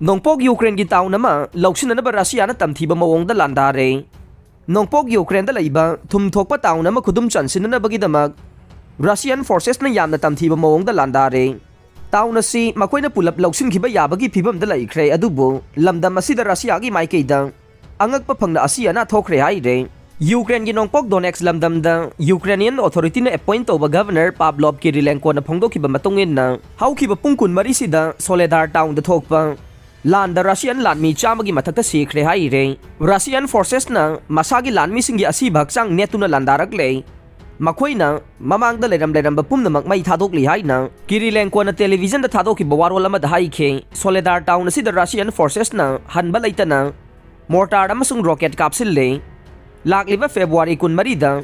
Nongpok Ukraine gi taun ama lawsinanaba Russia na tamthiba mawongda landare. Nongpok Ukraine da laiba thumthokpa taun ama khudum chansinanabagidamag Russian forces na yamna tamthiba mawongda landare. Taun asi makoina pulap lawsinkhiba yabagi phibamda laikhre adubu lamdam asida Russia gi maikeida angakpa phangna asia na thokre haire. Ukraine gi Nongpok Donetsk lamdamda Ukrainian authority na appoint over governor Pavlov Kirilenko na phongdokhiba matungin na hawkhiba pungkun marisida Soledar town da thokpa Landa Russian lanmi chamagi mathakta sikre haire. Russian forces na masagi lanmi singi asibak sang netuna landarakle. Makoina mamangda leram pumnamak mai thadokli haina Kirilenko na television da thadokhi bawarol ama da haike Soledar town asi da Russian forces na hanba laitana mortar amasung rocket kapsille. Lakliba February 13 da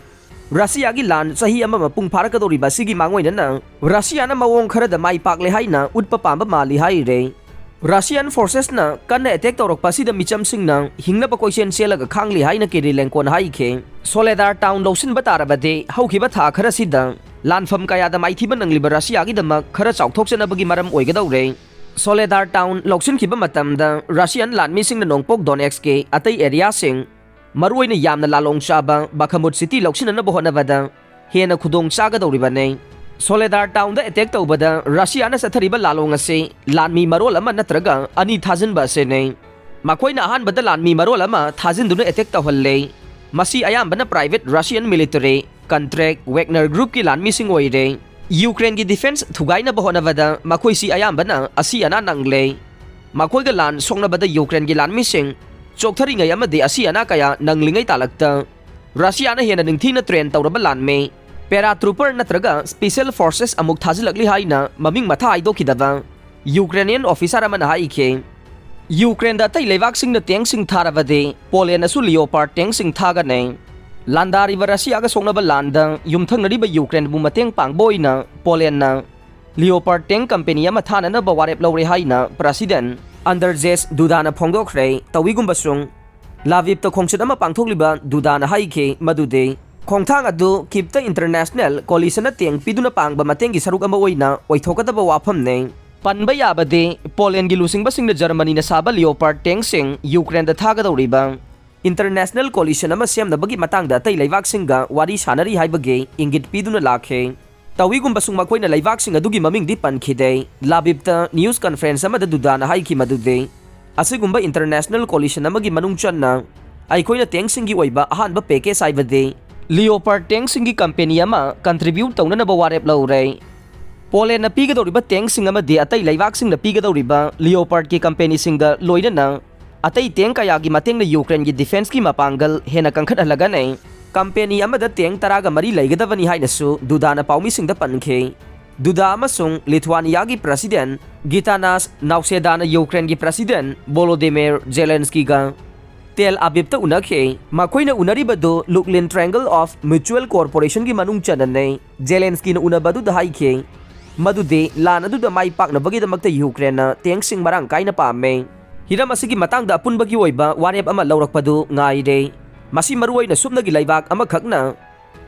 Russia gi lan sahi ama mapung pharakadori basigi mangoina na Russia na mawong khara da mai pakle haina utpa pamba mali haire. Russian forces na kanna attack torok pasida micham sing na hingna pa koisen selaga khangli haina Kirilenko na haike Soledar town lawsin batarabade haukiba tha khara sida lanfam kaya da maithiba nangliba Russia gi damak khara chauthokchana bagi maram oigadawre. Soledar town lawsin khiba matamda Russian lanmi sing na Nongpok Donetsk ke atai area sing maruina yamna lalong chaba Bakhmut city lawsin na bohonabada hena khudong chagadawribane. Soledar town da attack tawbada Russia na sathariba lalong ase lanmi marol ama natraga ani thajinba ase nei. Makoina ahanbada lanmi marol ama thajinduna attack tawhalle. Masi ayambana private Russian military contract Wagner group ki lanmi sing oire. Ukraine gi defense thugaina bahonabada makoi si ayambana asi ana nangle. Makoi ga lan songnabada Ukraine gi lanmi sing chokthari ngai amade asi ana kaya nanglingai talakta. Russia na hena ningthina train tawraba lanme. Paratrooper natraga special forces amuk thajilakli haina maming matha aidokidaba Ukrainian officer amana haike Ukraine da tai lewak sing na teng sing tharabade Poland asu Leopard teng sing thaga nei landari Russia ga songnaba landa yumthang nariba Ukraine bu mateng pangboina Poland na Leopard teng company ama thana na bawarep lawre haina president Andrzej Duda na phongdokre tawigum basung Lviv ta khongchit ama pangthokliba Duda na haike madude Khongthang adu Kipta International Coalition na tiang piduna pangba matengi saruk ama oina oithokadaba wafam nei panba yabade Poland gi lusing basing na Germany na saba Leopard tank sing Ukraine da thagadawriba International Coalition ama semna bagi matangda tai leivak singa wari sanari haibage ingit piduna lakhe tawigum basung makoina leivak sing adugi maming di pankhide Lvivta news conference ama da Dudana haiki madude asigumba International Coalition ama gi manung channa aikoina tank singi oiba ahanba peke saibade Leopard tank singi company ama contribute tawna na bawarep lawre Poland na pigadawriba tank sing ama de atay leivak sing na pigadawriba Leopard ki company singa loina na atay tank kaya gi mateng na Ukraine gi defense ki mapanggal hena kangkhat halaga nei company ama da tank taraga mari laigadawani haina su Duda na pawmi sing da pankhe Duda amasung Lithuania gi president Gitanas Nauseda na Ukraine gi president Volodymyr Zelensky ga Tel Aviv ta unakhe makoina unaribado Luklin Triangle of Mutual Corporation gi manung chananne Zelensky na unabadu da haike madude lanadu da mai pak na bagi da magta Ukraine na teng sing marang kaina pame hiram asigi matang da apun bagi oiba warep ama lawrakpadu ngaide masi maruoi na subna gi laibak ama khakna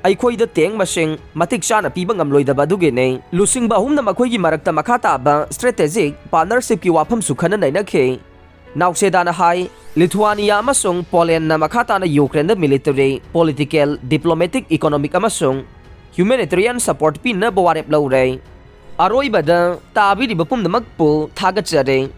aikhoi da teng masing matik chana piba ngamloi da baduge ne lusing ba hum na makhoi gi marakta makhata ba strategic partnership ki wafam sukhana naina khe Nauseda na hai Lithuania amasung Poland na makhata na Ukraine na military, political, diplomatic, economic amasung humanitarian support pin na bawarep lawre. Aroy bada tabi di bapum na magpo thagat jare.